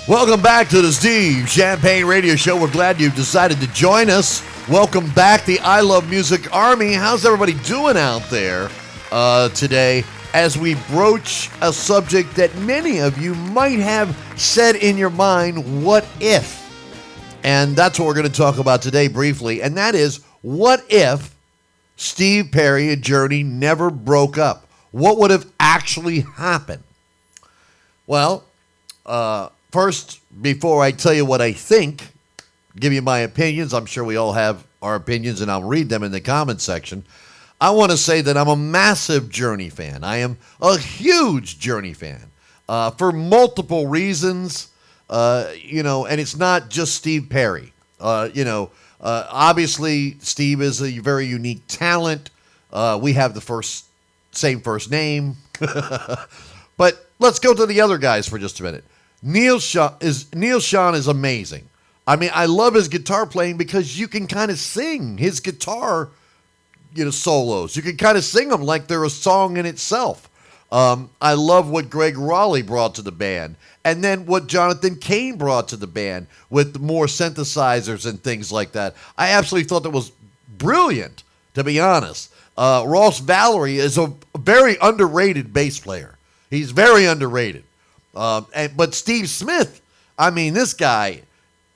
Welcome back to the Steve Champagne Radio Show. We're glad you've decided to join us. Welcome back, the I Love Music Army. How's everybody doing out there today as we broach a subject that many of you might have said in your mind, what if? And that's what we're going to talk about today briefly, and that is, what if Steve Perry and Journey never broke up? What would have actually happened? Well, first, before I tell you what I think, give you my opinions, I'm sure we all have our opinions, and I'll read them in the comment section. I want to say that I'm a massive Journey fan. I am a huge Journey fan for multiple reasons, and it's not just Steve Perry. Obviously, Steve is a very unique talent. We have the same first name. But let's go to the other guys for just a minute. Neal Schon is amazing. I mean, I love his guitar playing because you can kind of sing his guitar, solos. You can kind of sing them like they're a song in itself. I love what Greg Raleigh brought to the band, and then what Johnathan Cain brought to the band with more synthesizers and things like that. I absolutely thought that was brilliant, to be honest. Ross Vallery is a very underrated bass player. He's very underrated. But Steve Smith, I mean, this guy,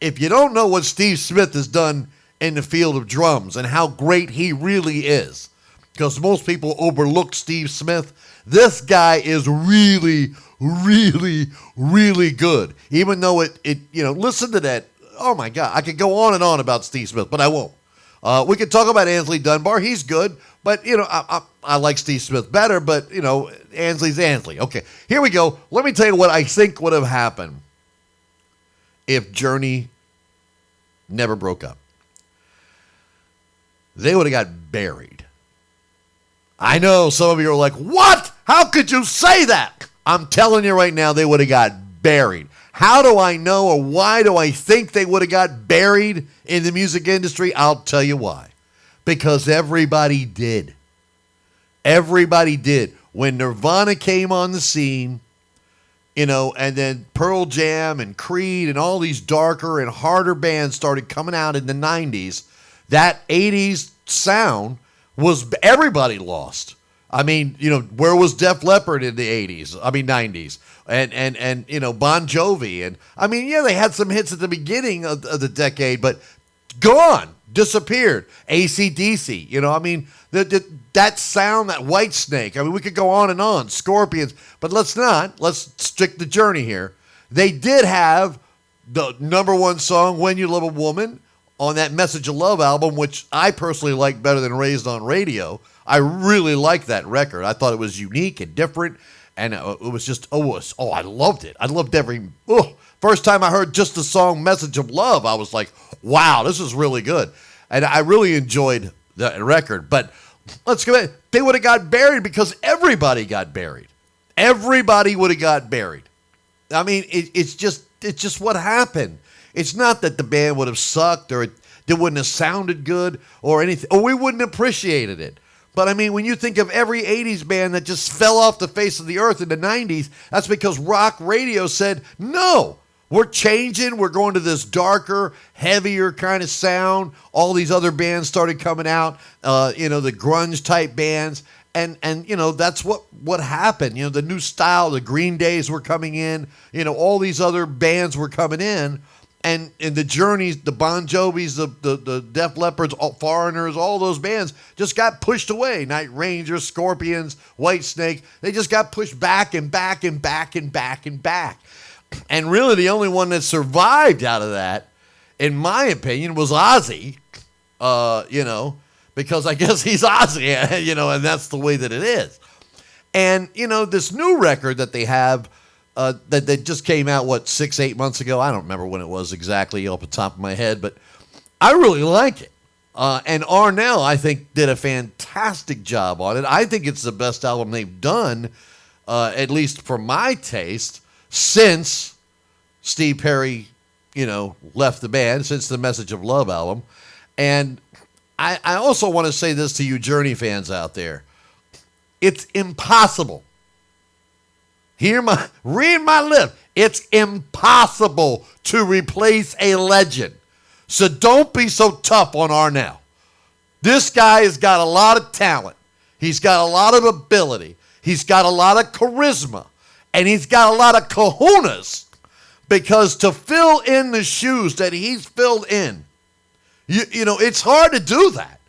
if you don't know what Steve Smith has done in the field of drums and how great he really is, because most people overlook Steve Smith, this guy is really, really, really good. Even though listen to that. Oh my God, I could go on and on about Steve Smith, but I won't. We could talk about Ansley Dunbar. He's good, but I like Steve Smith better. But Ansley's Ansley. Okay, here we go. Let me tell you what I think would have happened if Journey never broke up. They would have got buried. I know some of you are like, what? How could you say that? I'm telling you right now, they would have got buried. How do I know, or why do I think they would have got buried in the music industry? I'll tell you why. Because everybody did. Everybody did. When Nirvana came on the scene, and then Pearl Jam and Creed and all these darker and harder bands started coming out in the 90s, that 80s sound was, everybody lost. I mean, where was Def Leppard in the 80s? I mean, 90s. And Bon Jovi. And, I mean, yeah, they had some hits at the beginning of the decade, but gone, disappeared. AC/DC, that sound, that Whitesnake. I mean, we could go on and on. Scorpions. But let's not. Let's stick to Journey here. They did have the number one song, When You Love a Woman, on that Message of Love album, which I personally like better than Raised on Radio. I really liked that record. I thought it was unique and different, and it was just, I loved it. I loved first time I heard just the song Message of Love, I was like, wow, this is really good. And I really enjoyed the record. But let's go ahead. They would have got buried because everybody got buried. Everybody would have got buried. I mean, it's just what happened. It's not that the band would have sucked or it wouldn't have sounded good or anything, or we wouldn't have appreciated it. But, I mean, when you think of every 80s band that just fell off the face of the earth in the 90s, that's because rock radio said, no, we're changing. We're going to this darker, heavier kind of sound. All these other bands started coming out, the grunge-type bands. And that's what happened. The new style, the Green Days were coming in. All these other bands were coming in. And the Journeys, the Bon Jovis, the Def Leppards, Foreigners, all those bands just got pushed away. Night Rangers, Scorpions, Whitesnake, they just got pushed back and back and back and back and back. And really the only one that survived out of that, in my opinion, was Ozzy, because I guess he's Ozzy, and that's the way that it is. And, this new record that they have, that just came out, 6-8 months ago? I don't remember when it was exactly off the top of my head, but I really like it. And Arnell, I think, did a fantastic job on it. I think it's the best album they've done, at least for my taste, since Steve Perry, left the band, since the Message of Love album. And I also want to say this to you Journey fans out there. It's impossible. read my lips. It's impossible to replace a legend. So don't be so tough on Arnell. This guy has got a lot of talent. He's got a lot of ability. He's got a lot of charisma. And he's got a lot of kahunas, because to fill in the shoes that he's filled in, you know, it's hard to do that.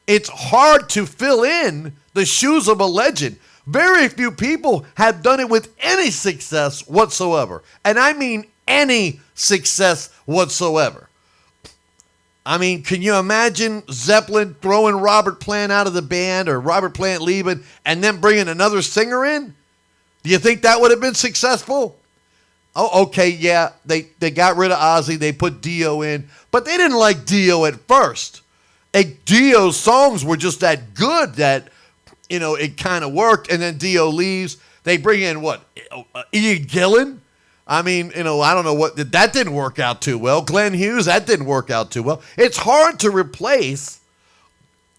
It's hard to fill in the shoes of a legend. Very few people have done it with any success whatsoever. And I mean any success whatsoever. I mean, can you imagine Zeppelin throwing Robert Plant out of the band, or Robert Plant leaving and then bringing another singer in? Do you think that would have been successful? Oh, okay, yeah, they got rid of Ozzy, they put Dio in, but they didn't like Dio at first. Dio's songs were just that good that, you know, it kind of worked, and then Dio leaves. They bring in, what, Ian Gillan? I mean, you know, I don't know what, that didn't work out too well. Glenn Hughes, that didn't work out too well. It's hard to replace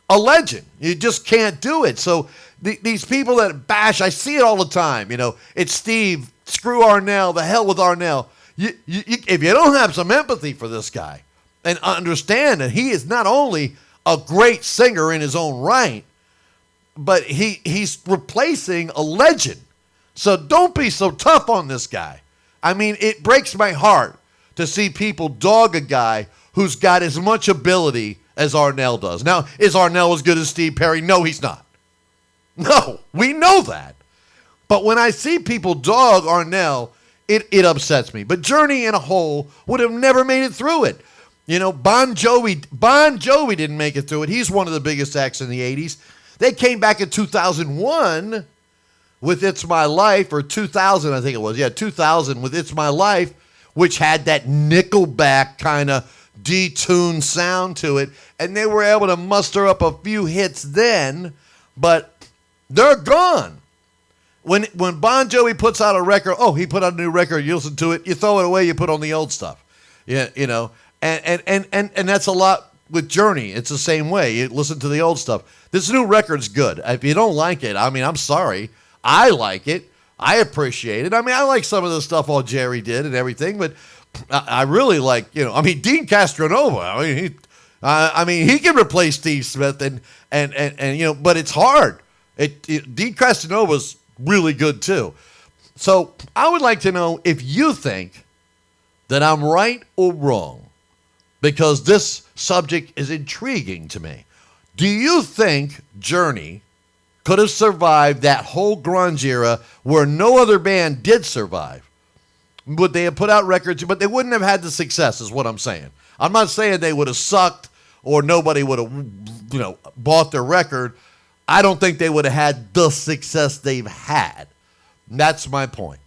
a legend. You just can't do it. So these people that bash, I see it all the time. You know, it's Steve, screw Arnell, the hell with Arnell. If you don't have some empathy for this guy and understand that he is not only a great singer in his own right, but he's replacing a legend. So don't be so tough on this guy. I mean, it breaks my heart to see people dog a guy who's got as much ability as Arnell does. Now, is Arnell as good as Steve Perry? No, he's not. No, we know that. But when I see people dog Arnell, it upsets me. But Journey in a whole would have never made it through it. You know, Bon Jovi didn't make it through it. He's one of the biggest acts in the 80s. They came back in 2001 with It's My Life, or 2000, I think it was. Yeah, 2000 with It's My Life, which had that Nickelback kind of detuned sound to it. And they were able to muster up a few hits then, but they're gone. When Bon Jovi puts out a record, he put out a new record, you listen to it, you throw it away, you put on the old stuff. Yeah, you know, and that's a lot with Journey. It's the same way. You listen to the old stuff. This new record's good. If you don't like it, I mean, I'm sorry. I like it. I appreciate it. I mean, I like some of the stuff all Jerry did and everything, but I really like, you know, I mean, Dean Castronova. I mean, he can replace Steve Smith and you know, but it's hard. Dean Castranova's really good too. So I would like to know if you think that I'm right or wrong, because this subject is intriguing to me. Do you think Journey could have survived that whole grunge era where no other band did survive? Would they have put out records, but they wouldn't have had the success, is what I'm saying. I'm not saying they would have sucked or nobody would have, you know, bought their record. I don't think they would have had the success they've had. That's my point.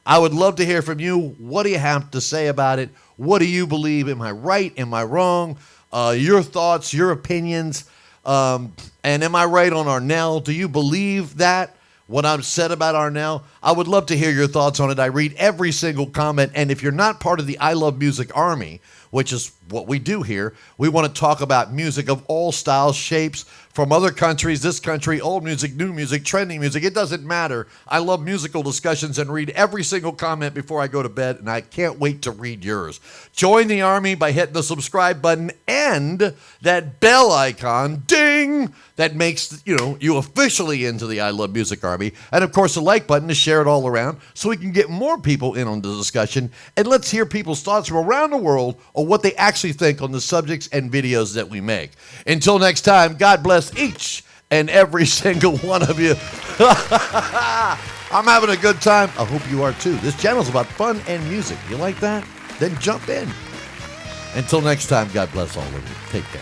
I would love to hear from you. What do you have to say about it? What do you believe? Am I right? Am I wrong? Your thoughts, your opinions. And am I right on Arnell? Do you believe that, what I've said about Arnell? I would love to hear your thoughts on it. I read every single comment. And if you're not part of the I Love Music Army, which is what we do here, we want to talk about music of all styles, shapes, from other countries, this country, old music, new music, trending music. It doesn't matter. I love musical discussions and read every single comment before I go to bed, and I can't wait to read yours. Join the army by hitting the subscribe button and that bell icon, ding, that makes, you know, you officially into the I Love Music Army. And of course, the like button to share it all around so we can get more people in on the discussion. And let's hear people's thoughts from around the world on what they actually think on the subjects and videos that we make. Until next time, God bless each and every single one of you. I'm having a good time. I hope you are too. This channel's about fun and music. You like that? Then jump in. Until next time, God bless all of you. Take care.